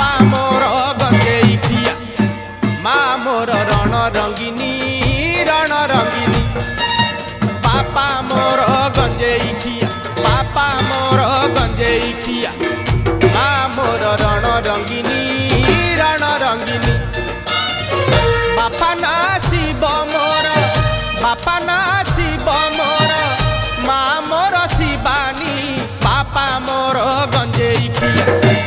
बापा मोर गंजेई खिया माँ मोर रण रंगिनी बापा मोर गंजेई खिया बापा मोर गंजेई खिया माँ मोर रण रंगिनी बापा ना शिव मोर बापा ना शिव मोर माँ मोर शिवानी बापा मोर गंजेई खिया।